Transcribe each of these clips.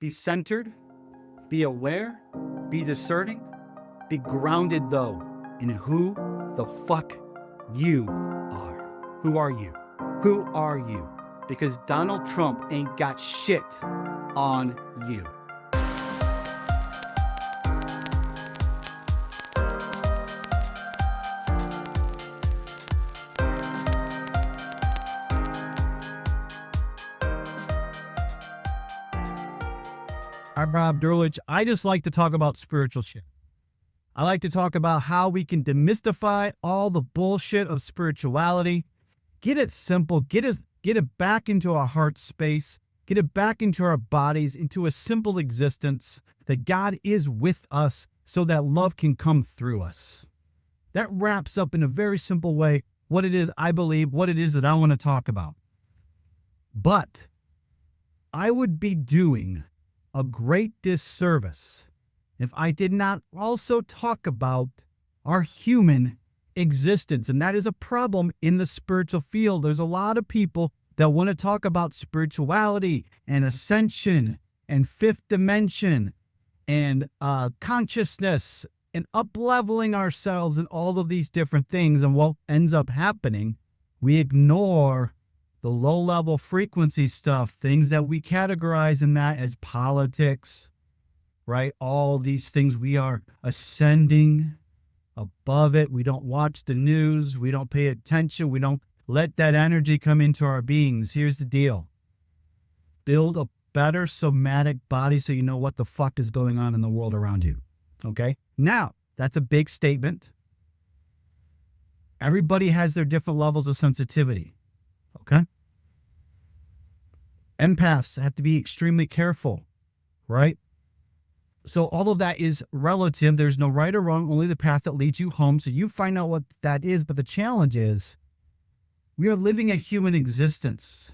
Be centered, be aware, be discerning, be grounded though in who the fuck you are. Who are you? Who are you? Because Donald Trump ain't got shit on you. I'm Rob Durlich. I just like to talk about spiritual shit. I like to talk about how we can demystify all the bullshit of spirituality, get it simple, get it back into our heart space, get it back into our bodies, into a simple existence that God is with us so that love can come through us. That wraps up in a very simple way what it is I believe, what it is that I want to talk about. But I would be doing a great disservice if I did not also talk about our human existence. And that is a problem in the spiritual field. There's a lot of people that want to talk about spirituality and ascension and fifth dimension and consciousness and up-leveling ourselves and all of these different things. And what ends up happening, we ignore the low-level frequency stuff, things that we categorize in that as politics, right? All these things, we are ascending above it. We don't watch the news. We don't pay attention. We don't let that energy come into our beings. Here's the deal. Build a better somatic body so you know what the fuck is going on in the world around you, okay? Now, that's a big statement. Everybody has their different levels of sensitivity. Okay. Empaths have to be extremely careful, right? So all of that is relative. There's no right or wrong, only the path that leads you home. So you find out what that is. But the challenge is we are living a human existence.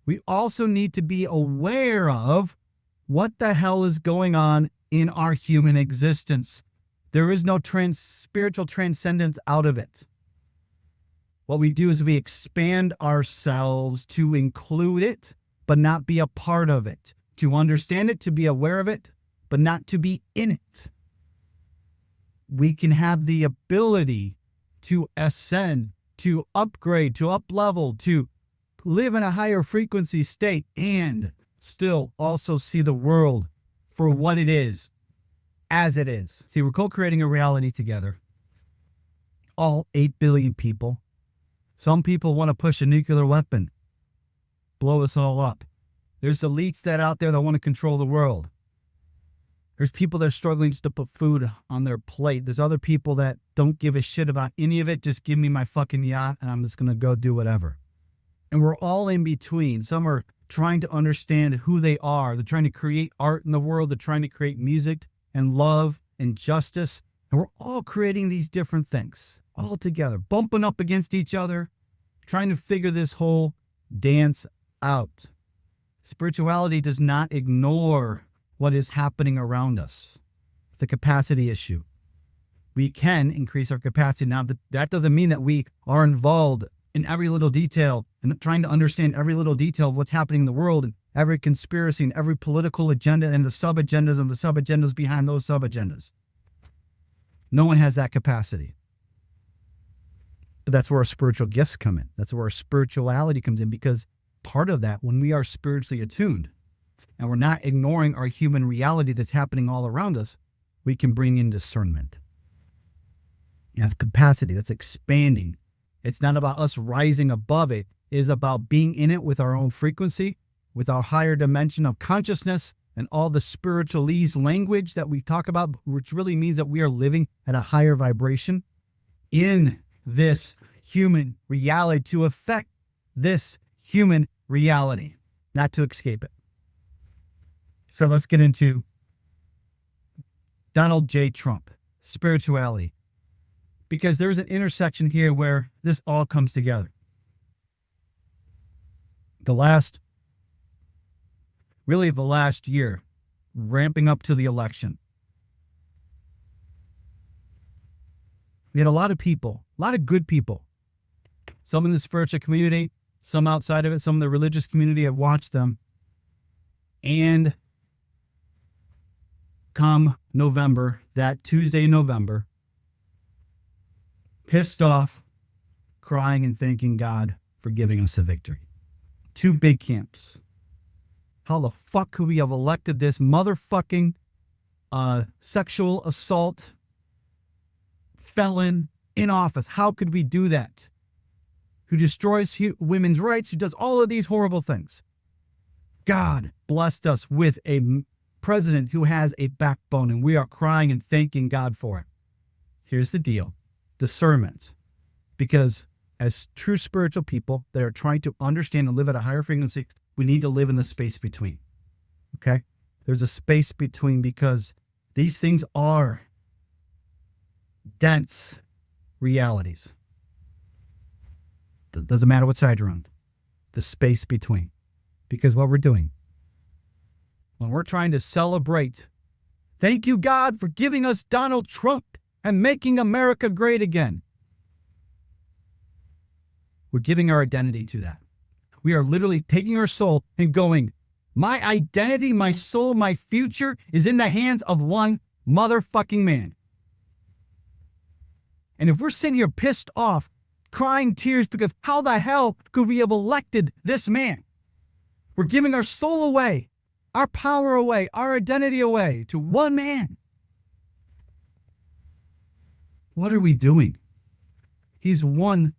We also need to be aware of what the hell is going on in our human existence. There is no spiritual transcendence out of it. What we do is we expand ourselves to include it, but not be a part of it. To understand it, to be aware of it, but not to be in it. We can have the ability to ascend, to upgrade, to up-level, to live in a higher frequency state, and still also see the world for what it is, as it is. See, we're co-creating a reality together. All 8 billion people. Some people want to push a nuclear weapon, blow us all up. There's elites that out there that want to control the world. There's people that are struggling just to put food on their plate. There's other people that don't give a shit about any of it. Just give me my fucking yacht and I'm just going to go do whatever. And we're all in between. Some are trying to understand who they are. They're trying to create art in the world. They're trying to create music and love and justice. And we're all creating these different things all together, bumping up against each other, trying to figure this whole dance out. Spirituality does not ignore what is happening around us. It's a capacity issue. We can increase our capacity. Now, that doesn't mean that we are involved in every little detail and trying to understand every little detail of what's happening in the world and every conspiracy and every political agenda and the sub-agendas and the sub-agendas behind those sub-agendas. No one has that capacity. But that's where our spiritual gifts come in. That's where our spirituality comes in, because part of that, when we are spiritually attuned and we're not ignoring our human reality that's happening all around us, we can bring in discernment. That's capacity. That's expanding. It's not about us rising above it. It is about being in it with our own frequency, with our higher dimension of consciousness and all the spiritualese language that we talk about, which really means that we are living at a higher vibration in this human reality to affect this human reality, not to escape it. So let's get into Donald J. Trump, spirituality, because there's an intersection here where this all comes together. The last year, ramping up to the election, we had a lot of people, a lot of good people, some in the spiritual community, some outside of it, some in the religious community. I've watched them. And come November, that Tuesday in November, pissed off, crying and thanking God for giving us the victory. Two big camps. How the fuck could we have elected this motherfucking sexual assault felon in office? How could we do that? Who destroys women's rights, who does all of these horrible things. God blessed us with a president who has a backbone, and we are crying and thanking God for it. Here's the deal. Discernment. Because as true spiritual people that are trying to understand and live at a higher frequency, we need to live in the space between. Okay? There's a space between, because these things are dense realities. Doesn't matter what side you're on. The space between. Because what we're doing, when we're trying to celebrate, thank you, God, for giving us Donald Trump and making America great again. We're giving our identity to that. We are literally taking our soul and going, my identity, my soul, my future is in the hands of one motherfucking man. And if we're sitting here pissed off, crying tears because how the hell could we have elected this man? We're giving our soul away, our power away, our identity away to one man. What are we doing? He's one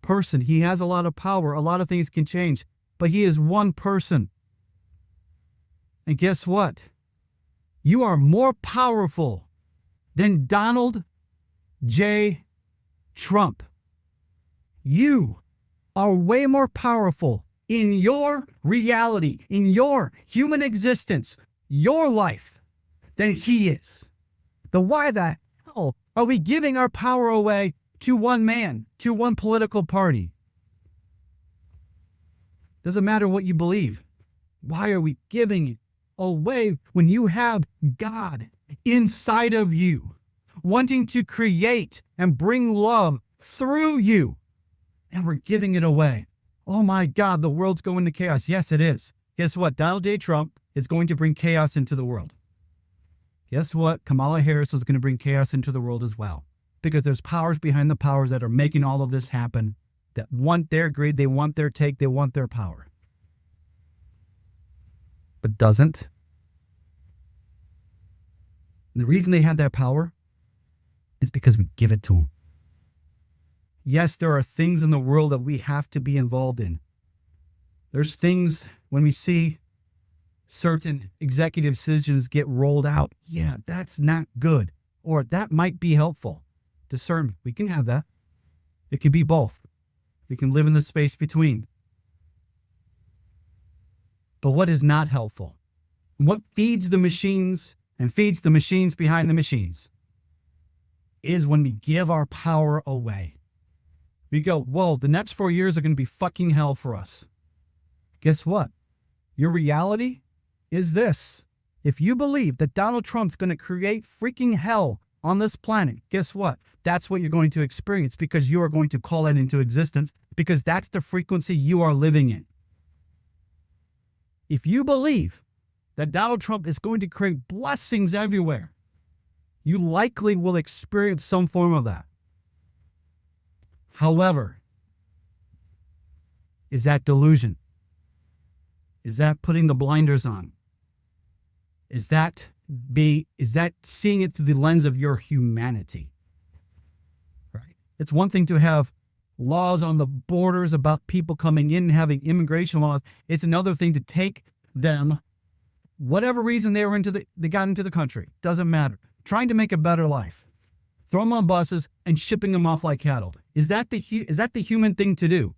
person. He has a lot of power. A lot of things can change, but he is one person. And guess what? You are more powerful than Donald J. Trump. You are way more powerful in your reality, in your human existence, your life, than he is. Then why the hell are we giving our power away to one man, to one political party? Doesn't matter what you believe. Why are we giving it away when you have God inside of you, wanting to create and bring love through you, and we're giving it away? Oh my God, the world's going to chaos. Yes, it is. Guess what? Donald J. Trump is going to bring chaos into the world. Guess what? Kamala Harris is going to bring chaos into the world as well. Because there's powers behind the powers that are making all of this happen, that want their greed, they want their take, they want their power. But doesn't. The reason they have that power is because we give it to them. Yes, there are things in the world that we have to be involved in. There's things when we see certain executive decisions get rolled out. Yeah, that's not good. Or that might be helpful. Discernment. We can have that. It can be both. We can live in the space between. But what is not helpful? What feeds the machines and feeds the machines behind the machines is when we give our power away. We go, whoa, the next 4 years are going to be fucking hell for us. Guess what? Your reality is this. If you believe that Donald Trump's going to create freaking hell on this planet, guess what? That's what you're going to experience, because you are going to call it into existence, because that's the frequency you are living in. If you believe that Donald Trump is going to create blessings everywhere, you likely will experience some form of that. However, is that delusion? Is that putting the blinders on? Is that seeing it through the lens of your humanity? Right? It's one thing to have laws on the borders about people coming in and having immigration laws. It's another thing to take them, whatever reason they got into the country, doesn't matter, trying to make a better life. Throw them on buses and shipping them off like cattle. Is that the human thing to do?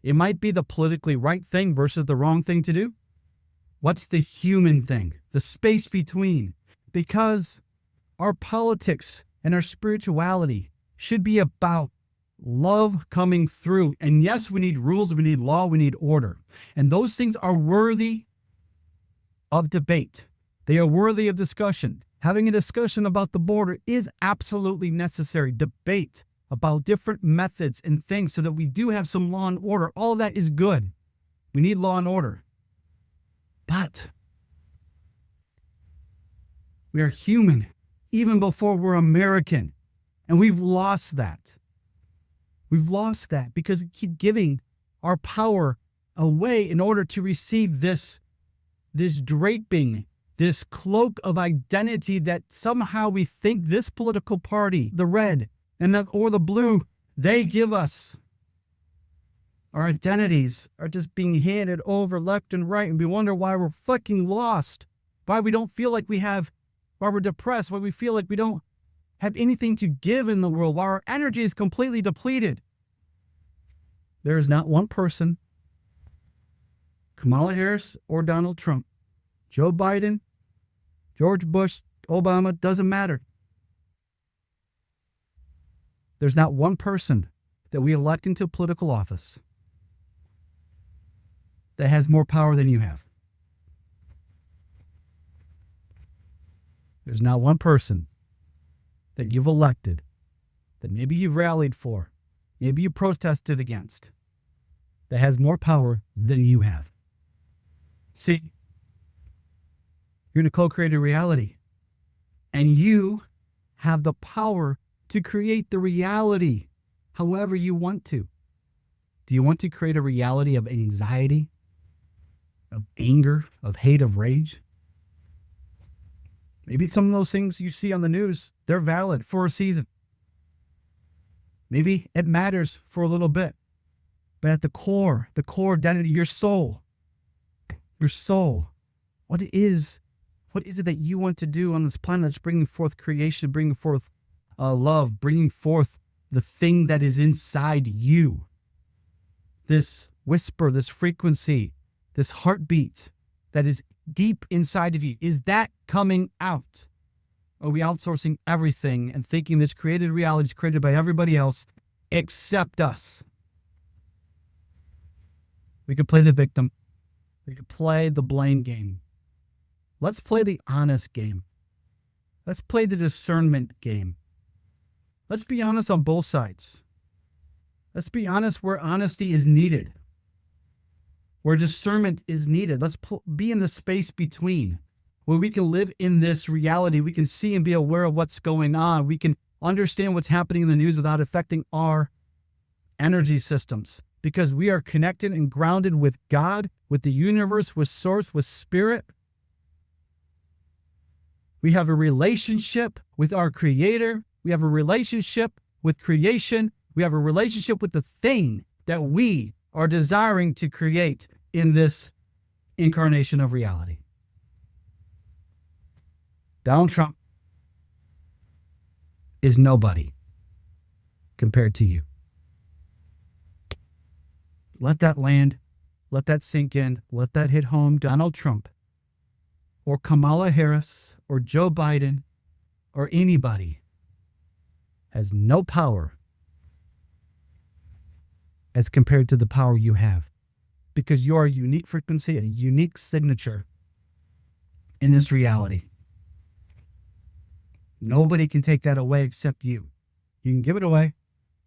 It might be the politically right thing versus the wrong thing to do. What's the human thing? The space between. Because our politics and our spirituality should be about love coming through. And yes, we need rules, we need law, we need order. And those things are worthy of debate. They are worthy of discussion. Having a discussion about the border is absolutely necessary. Debate about different methods and things so that we do have some law and order. All of that is good. We need law and order. But We are human even before we're American. And we've lost that. We've lost that because we keep giving our power away in order to receive this draping, this cloak of identity that somehow we think this political party, the red or the blue, they give us. Our identities are just being handed over left and right, and we wonder why we're fucking lost, why we don't feel like we have, why we're depressed, why we feel like we don't have anything to give in the world, why our energy is completely depleted. There is not one person, Kamala Harris or Donald Trump, Joe Biden, George Bush, Obama, doesn't matter. There's not one person that we elect into political office that has more power than you have. There's not one person that you've elected, that maybe you've rallied for, maybe you protested against, that has more power than you have. See, you're in a co-created reality, and you have the power to create the reality however you want to. Do you want to create a reality of anxiety, of anger, of hate, of rage? Maybe some of those things you see on the news, they're valid for a season. Maybe it matters for a little bit. But at the core identity, your soul, what is it that you want to do on this planet that's bringing forth creation, bringing forth love, bringing forth the thing that is inside you? This whisper, this frequency, this heartbeat that is deep inside of you, is that coming out? Are we outsourcing everything and thinking this created reality is created by everybody else except us? We could play the victim. We could play the blame game. Let's play the honest game. Let's play the discernment game. Let's be honest on both sides. Let's be honest where honesty is needed, where discernment is needed. Let's be in the space between, where we can live in this reality. We can see and be aware of what's going on. We can understand what's happening in the news without affecting our energy systems, because we are connected and grounded with God, with the universe, with source, with spirit. We have a relationship with our creator. We have a relationship with creation. We have a relationship with the thing that we are desiring to create in this incarnation of reality. Donald Trump is nobody compared to you. Let that land, let that sink in, let that hit home. Donald Trump or Kamala Harris or Joe Biden or anybody has no power as compared to the power you have, because you are a unique frequency, a unique signature in this reality. Nobody can take that away except you. You can give it away.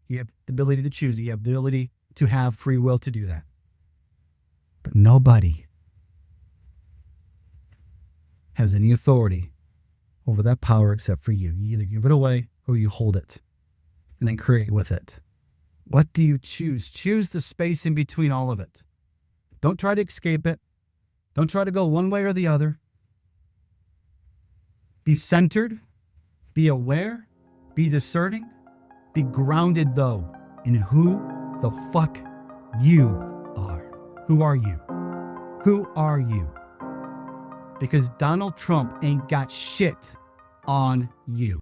You have the ability to choose. You have the ability to have free will to do that. But nobody has any authority over that power except for you. You either give it away or you hold it and then create with it. What do you choose? Choose the space in between all of it. Don't try to escape it. Don't try to go one way or the other. Be centered. Be aware. Be discerning. Be grounded, though, in who the fuck you are. Who are you? Who are you? Because Donald Trump ain't got shit on you.